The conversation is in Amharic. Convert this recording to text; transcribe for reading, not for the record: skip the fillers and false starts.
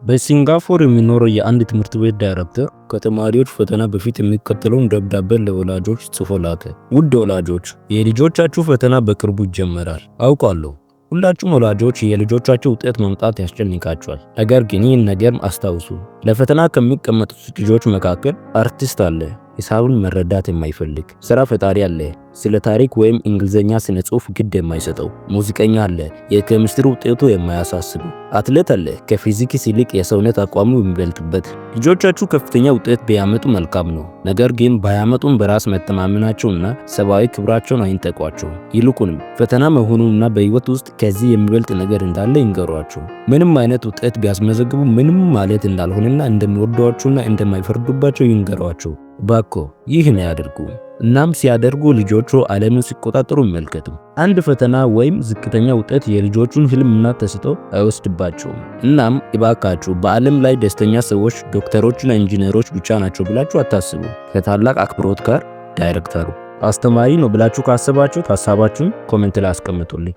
በሲንጋፖር የሚኖረው የአንድ ትምህርት ቤት ዳይሬክተር ከተማሪዎች ፈተና በፊት የሚከተለውን ደብዳቤ ለወላጆች ጽፎ ላከ። ውድ ወላጆች፣ የልጆቻችሁ ፈተና በቅርቡ ይጀመራል። አውቃለሁ ሁላችሁም ወላጆች የልጆቻችሁ ውጤት መምጣት ያስጨንቃችኋል። ነገር ግን ይህን ነገር አስታውሱ። ለፈተና ከሚቀመጡት ልጆች መካከል አርቲስት አለ፣ ሂሳቡን መረዳት የማይፈልግ። ስራ ፈጣሪ አለ፣ ስለ ታሪክ ወይም እንግሊዘኛ ስነ ጽሑፍ ግድ የማይሰጠው። ሙዚቀኛ አለ፣ የኬሚስትሪ ውጤቱ የማያሳስብ። አትሌት አለ፣ ከፊዚክስ ይልቅ የሰውነት አቋሙ የሚበልጥበት። ልጆቻችሁ ከፍተኛ ውጤት ቢያመጡ መልካም ነው። ነገር ግን ባያመጡም በራስ መተማመናቸውና ሰብአዊ ክብራቸውን አይንጠቋቸው። ይልቁንም ፈተና መሆኑንና በህይወት ውስጥ ከዚህ የሚበልጥ ነገር እንዳለ ይንገሯቸው። ምንም አይነት ውጤት ቢያስመዘግቡ ምንም ማለት እንዳልሆነና እንደሚወዷቸውና እንደማይፈርዱባቸው ይንገሯቸው። ባኮ ይህን ያድርጉ። እናም ሲያደርጉ ልጆቹ ዓለምን ሲቆጣጠሩ ይመልከቱ። አንድ ፈተና ወይም ዝቅተኛ ውጤት የልጆቹን ህልምና ተስጦ አይወስድባቸውም። እናም እባካችሁ በዓለም ላይ ደስተኛ ሰዎች ዶክተሮችና ኢንጂነሮች ብቻ ናቸው ብላችሁ አታስቡ። ከታላቅ አክብሮት ጋር ዳይሬክተሩ። አስተማሪ ነው ብላችሁ ካሰባችሁ ሐሳባችሁን ኮሜንት ላይ አስቀምጡልኝ።